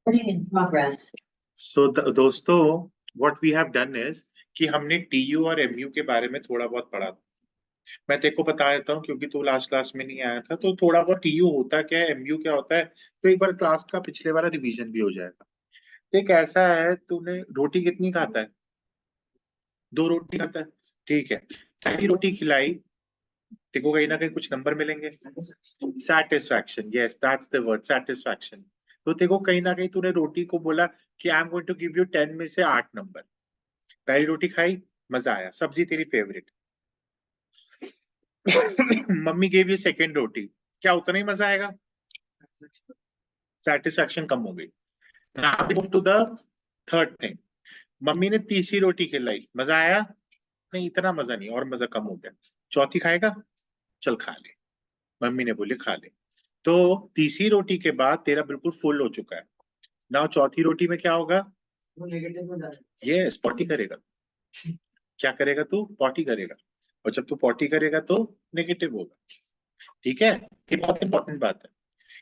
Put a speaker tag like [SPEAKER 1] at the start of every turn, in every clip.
[SPEAKER 1] Recording in progress.
[SPEAKER 2] So दोस्तों what we have done is कि हमने TU और MU के बारे में थोड़ा बहुत पढ़ा। मैं तेरे को बता देता हूँ क्योंकि तू लास्ट क्लास में नहीं आया था, तो थोड़ा बहुत TU होता क्या है, MU क्या होता है, तो एक बार क्लास का पिछले वाला रिवीजन भी हो जाएगा। देख ऐसा है, तूने रोटी कितनी खाता है? 2 रोटी खाता है, ठीक है। पहली रोटी खिलाई, तेरे को कहीं ना कहीं कुछ नंबर मिलेंगे। Satisfaction, yes that's the word, satisfaction. तो तेरे को कहीं ना कहीं तूने रोटी को बोला कि I am going to give you 10 में से 8 नंबर। पहली रोटी खाई, मजा आया, सब्जी तेरी favourite. Mummy gave you second रोटी, क्या उतना ही मजा आएगा? सेटिस्फैक्शन कम हो गई। Now move to the third thing. Mummy ने तीसरी रोटी खिलाई, मजा आया? नहीं, इतना मजा नहीं, और मजा कम हो गया। चौथी खाएगा? चल खा ले, मम्मी ने बोले खा ले। तो तीसरी रोटी के बाद तेरा बिल्कुल फुल हो चुका है। नाउ चौथी रोटी में क्या होगा?
[SPEAKER 1] वो नेगेटिव हो जाएगा।
[SPEAKER 2] यस, पॉटी करेगा। क्या करेगा तू? पॉटी करेगा। और जब तू पॉटी करेगा तो नेगेटिव होगा। ठीक है, ये बहुत इंपॉर्टेंट बात है,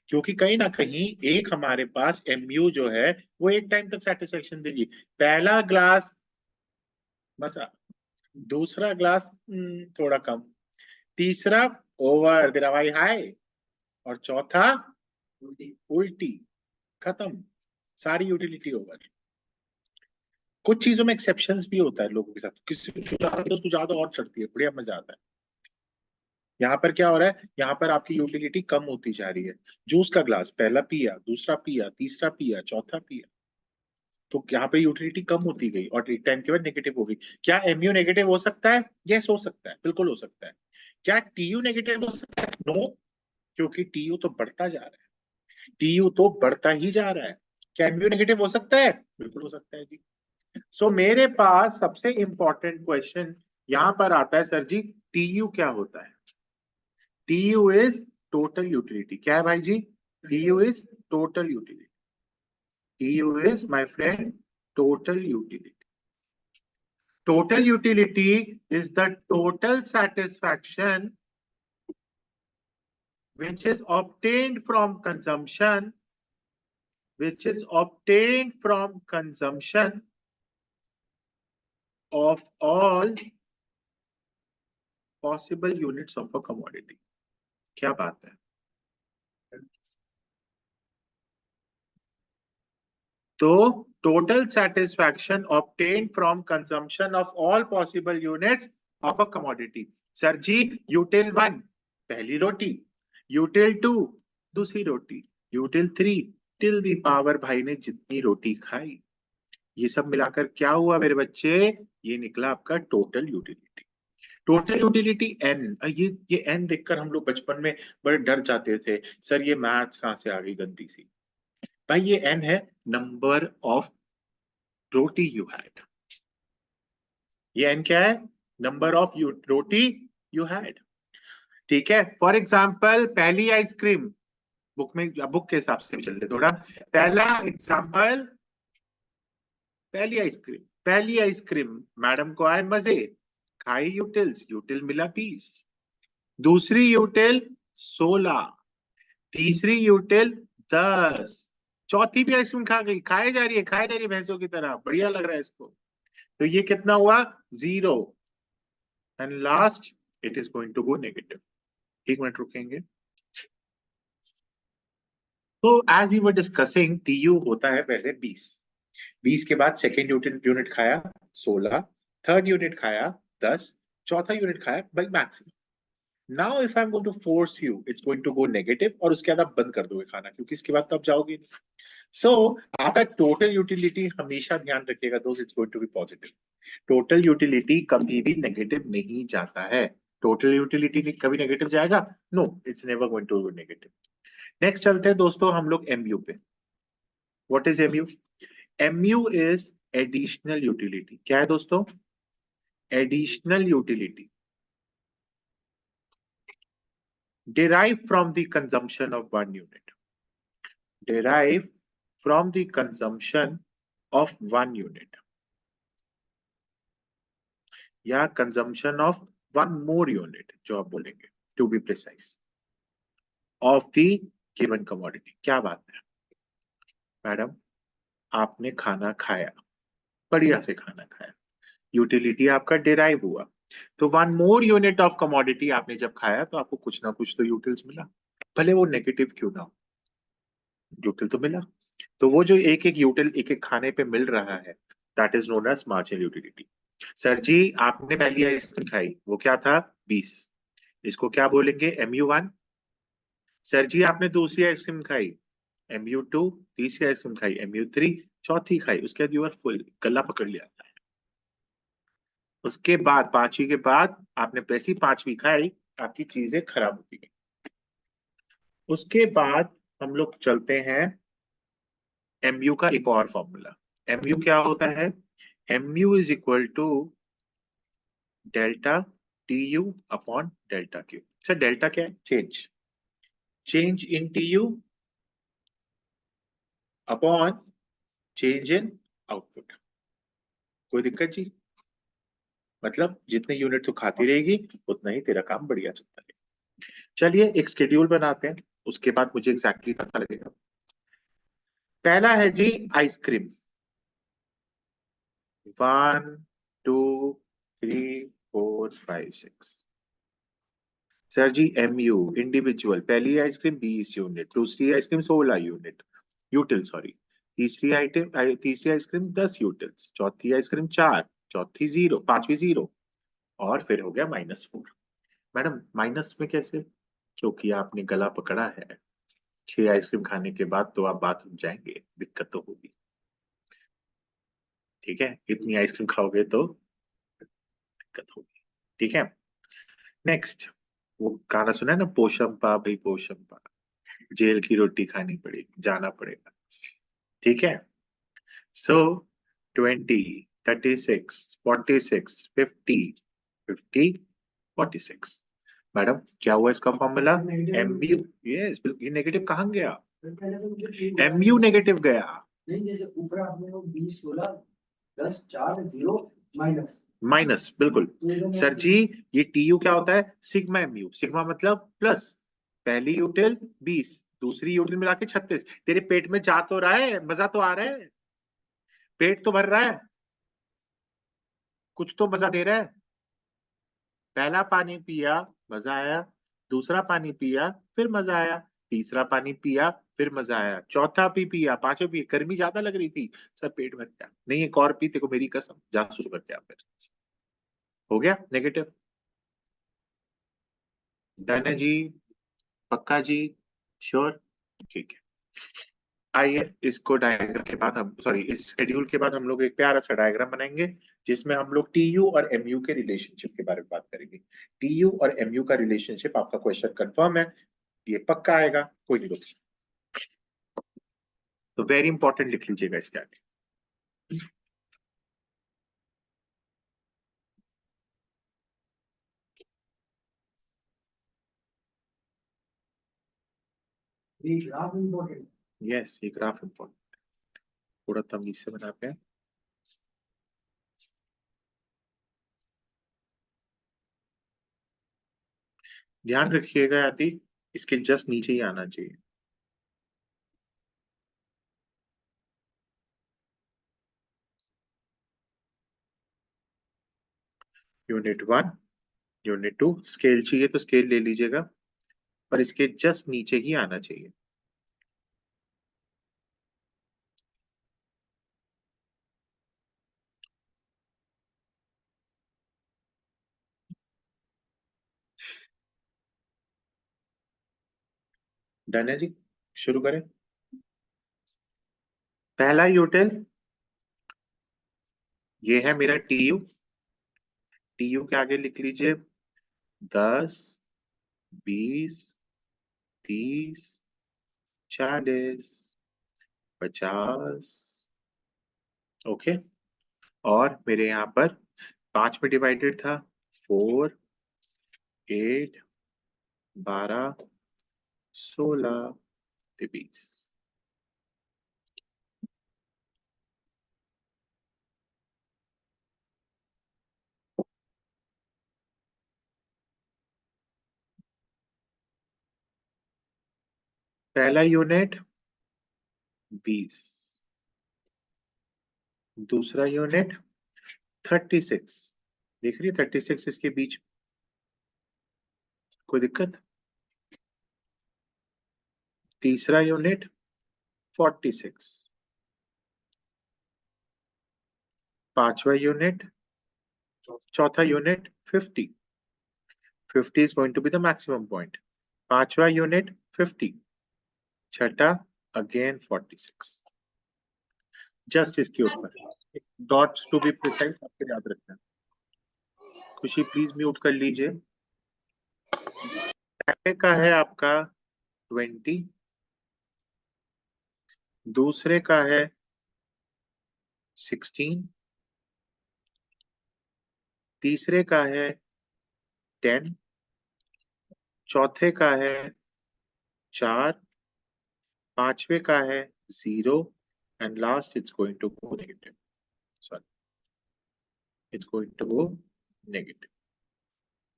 [SPEAKER 2] क्योंकि कहीं ना कहीं एक हमारे पास MU जो है वो एक टाइम तक सेटिस्फेक्शन देगी। पहला ग्लास मसा, दूसरा ग्लास थोड़ा कम, तीसरा ओवर तेरा भाई हाई, और चौथा उल्टी, खत्म, सारी यूटिलिटी ओवर। कुछ चीजों में एक्सेप्शंस भी होता है लोगों के साथ, किसी को उसको ज्यादा और चढ़ती है, बढ़िया मजा आता है। यहाँ पर क्या हो रहा है, यहाँ पर आपकी यूटिलिटी कम होती जा रही है। जूस का ग्लास पहला पिया, दूसरा पिया, तीसरा पिया, चौथा पिया, तो यहाँ पे यूटिलिटी कम होती गई और एक टाइम के बाद नेगेटिव हो गई। क्या MU नेगेटिव हो सकता है? यस हो सकता है, बिल्कुल हो सकता है। क्या TU नेगेटिव हो सकता है? नो, क्योंकि TU तो बढ़ता जा रहा है, TU तो बढ़ता ही जा रहा है। क्या MU नेगेटिव हो सकता है? बिल्कुल हो सकता है जी। सो मेरे पास सबसे इंपॉर्टेंट क्वेश्चन यहां पर आता है, सर जी TU क्या होता है? TU is total utility. क्या है भाई जी? TU is total utility. TU is, my friend, total utility. Total utility is the total satisfaction which is obtained from consumption, which is obtained from consumption of all possible units of a commodity. क्या बात है? तो total satisfaction obtained from consumption of all possible units of a commodity. Sir ji util 1 पहली रोटी, util 2 दूसरी रोटी, util 3 till the power भाई ने जितनी रोटी खाई, ये सब मिलाकर क्या हुआ मेरे बच्चे? ये निकला आपका total utility. Total utility N। ये N देखकर हम लोग बचपन में बड़े डर जाते थे, सर ये मैथ्स कहाँ से आ गई गंदी सी। भाई ये N है number of roti you had. ये N क्या है? Number of roti you had. ठीक है, फॉर एग्जाम्पल पहली आइसक्रीम, बुक में, बुक के हिसाब से चलते थोड़ा। पहला एग्जाम्पल, पहली आइसक्रीम मैडम को आए मजे, खाई यूटिल्स, यूटिल मिला 20, दूसरी यूटिल 16, तीसरी यूटिल 10, चौथी भी आइसक्रीम खा गई, खाए जा रही है भैंसों की तरह, बढ़िया लग रहा है इसको। तो ये कितना हुआ? 0। And last it is going to go negative. एक मिनट रुकेंगे। तो as we were discussing, TU होता है पहले 20 के बाद सेकेंड यूनिट खाया 16, थर्ड यूनिट खाया 10, चौथा यूनिट खाया by maximum. Now if I am going to force you, it's going to go negative, और उसके बाद आप बंद कर दोगे खाना, क्योंकि इसके बाद तो आप जाओगे नहीं। सो आपका टोटल यूटिलिटी हमेशा ध्यान रखिएगा दोस्त, it's going to be positive. Total utility कभी भी नेगेटिव नहीं जाता है। टोटल यूटिलिटी कभी नेगेटिव जाएगा? No, it's never going to be negative. Next चलते हैं दोस्तों हम लोग MU पे। What is MU? MU is additional utility. क्या है दोस्तों? Additional utility derived from the consumption of one unit, derived from the consumption of one unit, या consumption of one more unit जो आप बोलेंगे, to be precise, of the given commodity। क्या बात है मैडम? आपने खाना खाया, बढ़िया से खाना खाया, यूटिलिटी आपका डिराइव हुआ। तो 1 more यूनिट ऑफ कमोडिटी आपने जब खाया तो आपको कुछ ना कुछ तो यूटिल्स मिला, भले वो नेगेटिव क्यों ना हो, यूटिल तो मिला। तो वो जो एक एक यूटिल एक एक खाने पे मिल रहा है, that is known as marginal utility. Sir ji आपने पहली आइसक्रीम खाई, वो क्या था? 20, इसको क्या बोलेंगे? MU1। सर जी आपने दूसरी आइसक्रीम खाई, MU2। तीसरी आइसक्रीम खाई, MU3। चौथी खाई, उसके बाद यू आर फुल, गला पकड़ लिया। उसके बाद पांचवी के बाद आपने पैसी पांचवी खाई, आपकी चीजें खराब होती गई। उसके बाद हम लोग चलते हैं MU का एक और फॉर्मूला। MU क्या होता है? MU is equal to delta TU upon delta Q। Sir delta क्या है? Change, change in TU upon change in output. कोई दिक्कत जी? मतलब जितने यूनिट तू खाती रहेगी उतना ही तेरा काम बढ़िया चलता है। चलिए एक शेड्यूल बनाते हैं, उसके बाद मुझे एग्जैक्टली पता लगेगा। पहला है जी आइसक्रीम, 1 2 3 4 5 6। सर जी MU इंडिविजुअल, पहली आइसक्रीम 20 यूनिट, दूसरी आइसक्रीम 16 यूनिट यूटिल सॉरी, तीसरी आइसक्रीम 10 यूटिल्स, चौथी आइसक्रीम 4, चौथी 0, पांचवी 0, और फिर हो गया -4। मैडम माइनस में कैसे? क्योंकि आपने गला पकड़ा है, 6 आइसक्रीम खाने के बाद तो आप बाथरूम जाएंगे, दिक्कत तो होगी। ठीक है, इतनी आइसक्रीम खाओगे तो दिक्कत होगी। ठीक है, नेक्स्ट, वो गाना सुना है ना, पोशंपा भाई पोशंपा, जेल की रोटी खानी पड़ेगी, जाना पड़ेगा। ठीक है, सो 20 36 46 50 50 46। मैडम क्या हुआ इसका फॉर्मूला? MU, यस बिल्कुल, ये नेगेटिव कहाँ गया? MU नेगेटिव गया।
[SPEAKER 1] नहीं, जैसे ऊपर आपने वो 20 बोला, 10 4 0 माइनस।
[SPEAKER 2] माइनस बिल्कुल। सर जी ये TU क्या होता है? सिग्मा MU, सिग्मा मतलब प्लस। पहली यूटिल 20, दूसरी यूटिल मिला के 36। तेरे पेट में जा तो रहा है, मजा तो आ रहा है, पेट तो भर रहा है, कुछ तो मजा दे रहा है। पहला पानी पिया, मजा आया, दूसरा पानी पिया, फिर मजा आया, तीसरा पानी पिया, फिर मजा आया, चौथा भी पिया, पांचों पी, गर्मी ज्यादा लग रही थी, सब पेट भर गया, नहीं एक और पी, तेको मेरी कसम, जा शुरू कर गया फिर। हो गया नेगेटिव। डन है जी? पक्का जी? श्योर? ठीक है, आइए इसको डायग्राम के बाद हम सॉरी इस शेड्यूल के बाद हम लोग एक प्यारा सा डायग्राम बनाएंगे, जिसमें हम लोग TU और MU के रिलेशनशिप के बारे में बात करेंगे। TU और MU का रिलेशनशिप, आपका क्वेश्चन कंफर्म है, ये पक्का आएगा, कोई नहीं रोक सकता। तो वेरी इंपॉर्टेंट लिख लीजिएगा इसके आगे।
[SPEAKER 1] ये ग्राफ इम्पोर्टेंट।
[SPEAKER 2] यस ये ग्राफ इंपॉर्टेंट, थोड़ा तमीज से बनाते हैं। ध्यान रखिएगा आदि, इसके जस्ट नीचे ही आना चाहिए। यूनिट 1, यूनिट 2, स्केल चाहिए तो स्केल ले लीजिएगा, पर इसके जस्ट नीचे ही आना चाहिए। डन है जी? शुरू करें। पहला यूटिल, ये है मेरा TU। TU के आगे लिख लीजिए 10 20 30 40 50। ओके, और मेरे यहाँ पर 5 में डिवाइडेड था, 4 8 12 16 20। पहला यूनिट 20, दूसरा यूनिट 36, देख रही है 36 इसके बीच, कोई दिक्कत? तीसरा यूनिट 46, पांचवा यूनिट, चौथा unit 50, 50 is going to be the maximum point. पांचवा यूनिट 50, छठा अगेन 46, जस्ट इसके ऊपर डॉट्स टू बी प्रिसाइज, आपको याद रखना है। खुशी प्लीज म्यूट कर लीजिए। पहले का है आपका 20, दूसरे का है 16, तीसरे का है 10, चौथे का है 4, पांचवे का है 0, and last it's going to go negative. Sorry, it's going to go negative.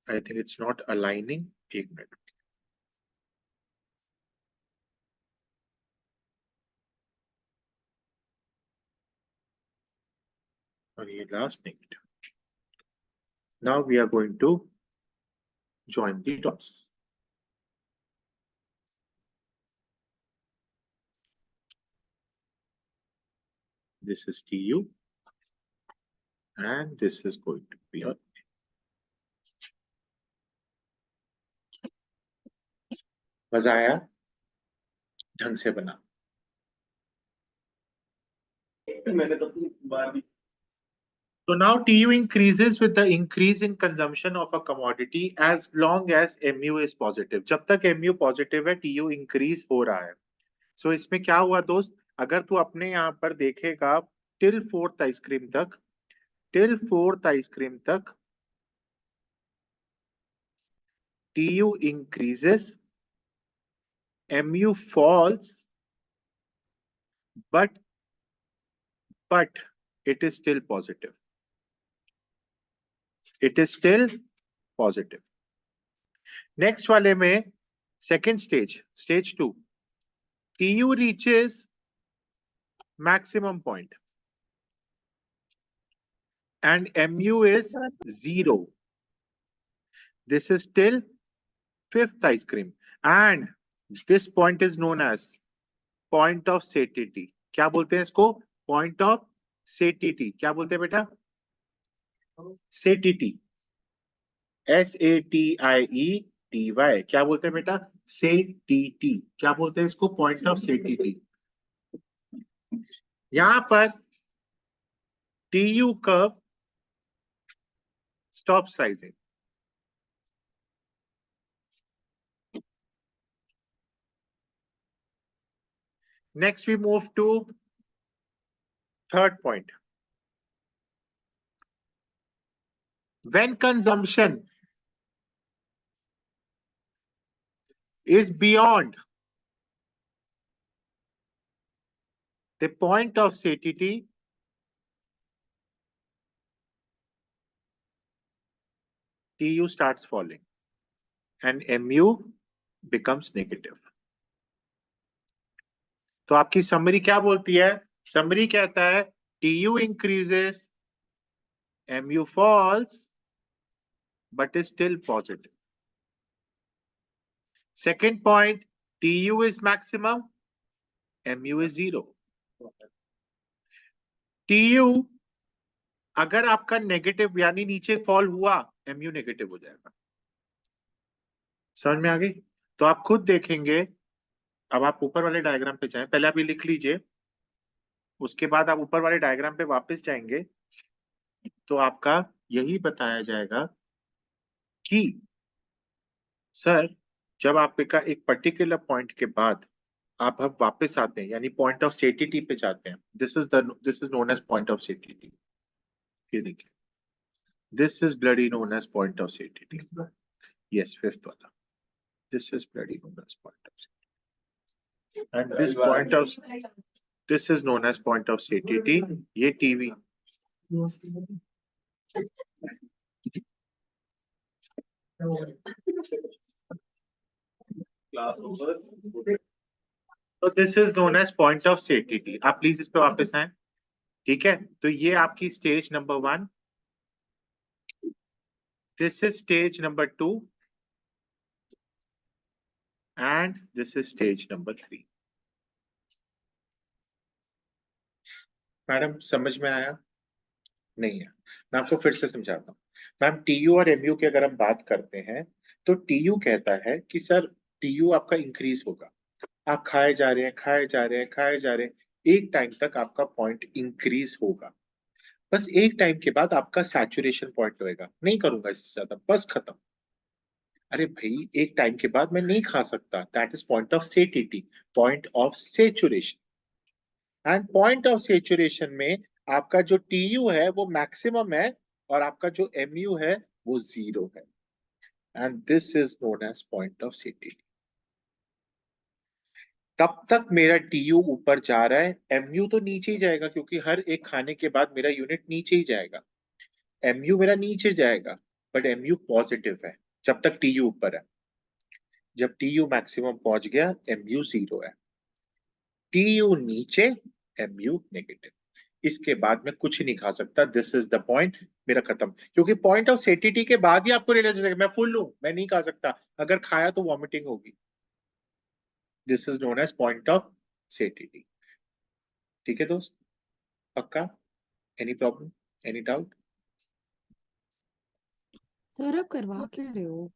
[SPEAKER 2] I think it's not aligning. एक मिनट, और ये last negative. Now we are going to join the dots. This is TU and this is going to be your मजा आया? ढंग से बना।
[SPEAKER 1] मैंने तो अपनी बार भी
[SPEAKER 2] So now TU increases with the increase in consumption of a commodity as long as MU is positive. जब तक MU positive है TU increase हो रहा है। So इसमें क्या हुआ दोस्त, अगर तू अपने यहाँ पर देखेगा till 4th आइसक्रीम तक, till 4th आइसक्रीम तक TU increases, MU falls, but it is still positive. It is still positive. Next वाले में second stage, stage 2, TU reaches maximum point and MU is 0. This is still 5th ice cream and this point is known as point of satiety. क्या बोलते हैं इसको? Point of satiety. क्या बोलते हैं बेटा? Satiety. SATIETY. क्या बोलते हैं बेटा? Satiety. क्या बोलते हैं इसको? Point of satiety. यहां पर TU curve stops rising. Next we move to third point. When consumption is beyond the point of satiety, TU starts falling and MU becomes negative. तो आपकी समरी क्या बोलती है? समरी कहता है TU increases, MU falls, but is still positive. Second point, TU is maximum, MU is 0. TU अगर आपका negative यानी नीचे फॉल हुआ, MU नेगेटिव हो जाएगा। समझ में आ गई? तो आप खुद देखेंगे, अब आप ऊपर वाले डायग्राम पे जाएं, पहले आप ये लिख लीजिए, उसके बाद आप ऊपर वाले डायग्राम पे वापस जाएंगे तो आपका यही बताया जाएगा कि सर जब आपका एक पर्टिकुलर पॉइंट के बाद आप अब वापस आते हैं यानी पॉइंट ऑफ सेटिटी पे जाते हैं, this is known as point of satiety. ये देखिए, this is bloody known as point of satiety. Yes, fifth वाला, this is bloody known as point of satiety and this is known as point of satiety. ये TV तो this is known as point of satiety. आप please इस पे वापस आए। ठीक है, तो ये आपकी stage number 1, this is stage number 2 and this is stage number 3। Madam समझ में आया? नहीं है, मैं आपको फिर से समझाता हूँ। मैम टीयू और एमयू की अगर हम बात करते हैं तो टीयू कहता है कि सर टीयू आपका इंक्रीज होगा, आप खाए जा रहे हैं, खाए जा रहे हैं, खाए जा रहे हैं, एक टाइम तक आपका पॉइंट इंक्रीज होगा। बस एक टाइम के बाद आपका सैचुरेशन पॉइंट होएगा, नहीं करूंगा इससे ज्यादा, बस खत्म। अरे भाई एक टाइम के बाद मैं नहीं खा सकता, that is point of satiety, point of saturation. And point of saturation में आपका जो टीयू है वो मैक्सिमम है और आपका जो एमयू है वो 0 है, and this is known as point of satiety. तब तक मेरा टीयू ऊपर जा रहा है, एमयू तो नीचे ही जाएगा, क्योंकि हर एक खाने के बाद मेरा यूनिट नीचे ही जाएगा, एमयू मेरा नीचे जाएगा, बट एमयू पॉजिटिव है जब तक टीयू ऊपर है। जब टीयू मैक्सिमम पहुंच गया, एमयू 0 है, टीयू नीचे, एमयू नेगेटिव। इसके बाद मैं कुछ नहीं खा सकता, दिस इज द पॉइंट, मेरा खत्म। क्योंकि पॉइंट ऑफ सेटिटी के बाद ही आपको रियलाइज हो जाएगा मैं फुल हूं, मैं नहीं खा सकता, अगर खाया तो वॉमिटिंग होगी। This is known as point of satiety. ठीक है दोस्त, पक्का? Any problem, any doubt?
[SPEAKER 3] Sir आप करवा क्या रहे हो?